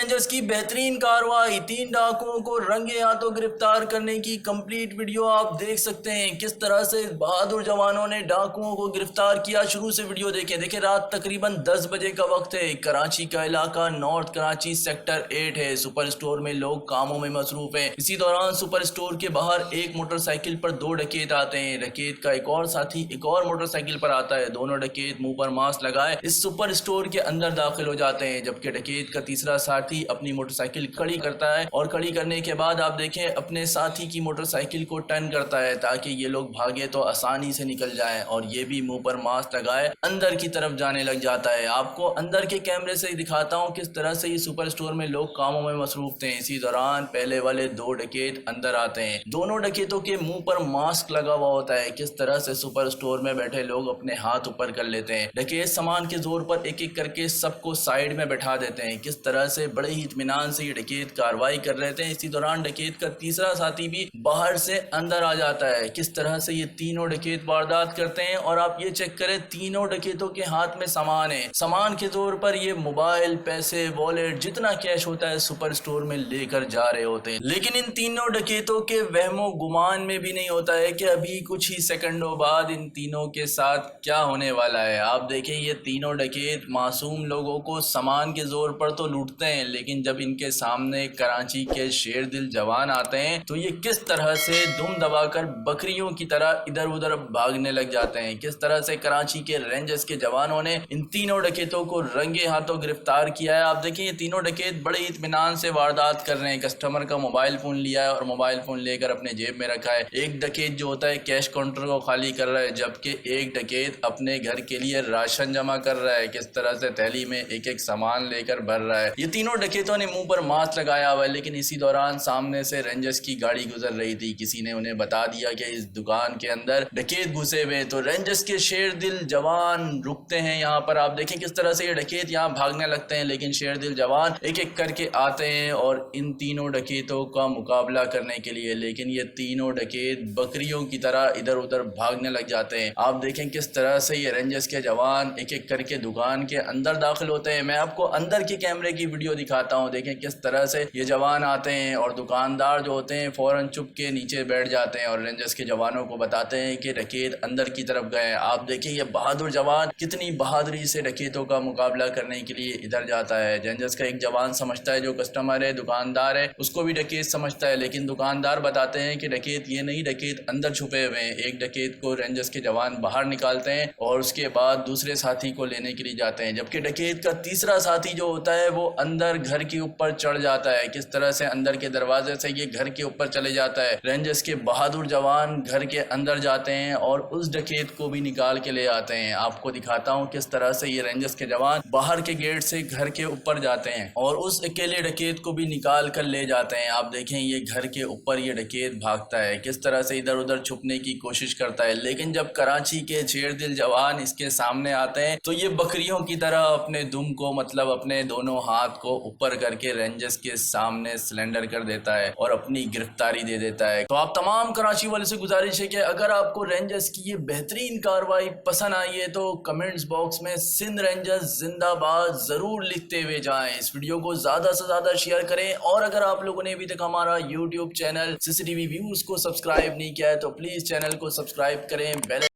Rangers की बेहतरीन कार्रवाई, 3 डाकुओं को रंगे हाथों गिरफ्तार करने की कंप्लीट वीडियो आप देख सकते हैं। किस तरह से बहादुर जवानों ने डाकुओं को गिरफ्तार किया, शुरू से वीडियो देखें। देखिए, रात तकरीबन 10 बजे का वक्त है। कराची का इलाका नॉर्थ कराची सेक्टर 8 है। सुपर स्टोर में लोग कामों में मसरूफ हैं। इसी दौरान सुपर स्टोर के बाहर एक मोटरसाइकिल पर 2 डकैत आते हैं। डकैत का एक और साथी एक और मोटरसाइकिल पर आता है। दोनों डकैत मुंह पर मास्क लगाए इस सुपर स्टोर के अंदर दाखिल हो जाते हैं, जबकि डकैत का तीसरा साथी अपनी मोटरसाइकिल खड़ी करता है और खड़ी करने के बाद आप देखें अपने साथी की मोटरसाइकिल को टर्न करता है ताकि ये लोग भागे तो आसानी से निकल जाएं, और ये भी मुंह पर मास्क लगाए अंदर की तरफ जाने लग जाता है। आपको अंदर के कैमरे से दिखाता हूं किस तरह से ये सुपर स्टोर में लोग कामों में मसरूफ थे। इसी दौरान पहले वाले 2 डकैत अंदर आते हैं। दोनों डकैतों के मुंह पर मास्क लगा हुआ होता है। किस तरह से सुपर स्टोर में बैठे लोग अपने हाथ ऊपर कर लेते हैं। डकैत सामान के जोर पर एक एक करके सबको साइड में बैठा देते हैं। किस तरह से बड़े ही इत्मीनान से ये डकैत कार्रवाई कर रहे थे। इसी दौरान डकैत का तीसरा साथी भी बाहर से अंदर आ जाता है। किस तरह से ये तीनों डकैत वारदात करते हैं, और आप ये चेक करें तीनों डकैतों के हाथ में सामान है। सामान के जोर पर ये मोबाइल, पैसे, वॉलेट, जितना कैश होता है सुपर स्टोर में लेकर जा रहे होते हैं। लेकिन इन तीनों डकैतों के वहमो गुमान में भी नहीं होता है कि अभी कुछ ही सेकंडों बाद इन तीनों के साथ क्या होने वाला है। आप देखें, ये तीनों डकैत मासूम लोगों को सामान के जोर पर तो लूटते हैं, लेकिन जब इनके सामने कराची के शेर दिल जवान आते हैं तो ये किस तरह से दुम दबाकर बकरियों की तरह इधर उधर भागने लग जाते हैं। किस तरह से कराची के रेंजर्स के जवानों ने इन तीनों डकैतों को रंगे हाथों गिरफ्तार किया है। आप देखिए, ये तीनों डकैत बड़े इत्मीनान से वारदात कर रहे हैं। कस्टमर का मोबाइल फोन लिया है और मोबाइल फोन लेकर अपने जेब में रखा है। एक डकैत जो होता है कैश काउंटर को खाली कर रहा है, जबकि एक डकैत अपने घर के लिए राशन जमा कर रहा है। किस तरह से थैली में एक एक सामान लेकर भर रहा है। ये तीनों डकैतों ने मुंह पर मास्क लगाया हुआ है, लेकिन इसी दौरान सामने से रेंजर्स की गाड़ी गुजर रही थी। किसी ने उन्हें बता दिया कि इस दुकान के अंदर डकैत घुसे हुए, तो रेंजर्स के शेर दिल जवान रुकते हैं। यहाँ पर आप देखें किस तरह से ये डकैत यहाँ भागने लगते हैं, लेकिन शेर दिल जवान एक एक करके आते हैं और इन तीनों डकैतों का मुकाबला करने के लिए। लेकिन ये तीनों डकैत बकरियों की तरह इधर उधर भागने लग जाते हैं। आप देखें किस तरह से ये रेंजर्स के जवान एक एक करके दुकान के अंदर दाखिल होते हैं। मैं आपको अंदर के कैमरे की वीडियो दिखाता हूं। देखें किस तरह से ये जवान आते हैं और दुकानदार जो होते हैं फौरन चुप के नीचे बैठ जाते हैं और रेंजर्स के जवानों को बताते हैं कि डकैत अंदर की तरफ गए हैं। आप देखिए, ये बहादुर जवान कितनी बहादुरी से डकैतों का मुकाबला करने के लिए इधर जाता है। रेंजर्स का एक जवान समझता है जो कस्टमर है, दुकानदार है, उसको भी डकैत समझता है, लेकिन दुकानदार बताते हैं कि डकैत ये नहीं, डकैत अंदर छुपे हुए हैं। एक डकैत को रेंजर्स के जवान बाहर निकालते हैं और उसके बाद दूसरे साथी को लेने के लिए जाते हैं, जबकि डकैत का तीसरा साथी जो होता है वो अंदर घर के ऊपर चढ़ जाता है। किस तरह से अंदर के दरवाजे से ये घर के ऊपर चले जाता है। रेंजर्स के बहादुर जवान घर के अंदर जाते हैं और उस डकैत को भी निकाल के ले आते हैं। आपको दिखाता हूँ किस तरह से ये रेंजर्स के जवान बाहर के गेट से घर के ऊपर जाते हैं और उस अकेले डकैत को भी निकाल कर ले जाते हैं। आप देखें, ये घर के ऊपर ये डकैत भागता है, किस तरह से इधर उधर छुपने की कोशिश करता है, लेकिन जब कराची के शेर दिल जवान इसके सामने आते हैं तो ये बकरियों की तरह अपने दुम को, मतलब अपने दोनों हाथ को ऊपर करके रेंजर्स के सामने सिलेंडर कर देता है और अपनी गिरफ्तारी दे देता है। तो आप तमाम कराची वाले से गुजारिश है कि अगर आपको रेंजर्स की ये बेहतरीन कार्रवाई पसंद आई है तो कमेंट्स बॉक्स में सिंध रेंजर्स जिंदाबाद जरूर लिखते हुए जाएं। इस वीडियो को ज्यादा से ज्यादा शेयर करें, और अगर आप लोगों ने अभी तक हमारा यूट्यूब चैनल CCTV व्यूज को सब्सक्राइब नहीं किया है तो प्लीज चैनल को सब्सक्राइब करें।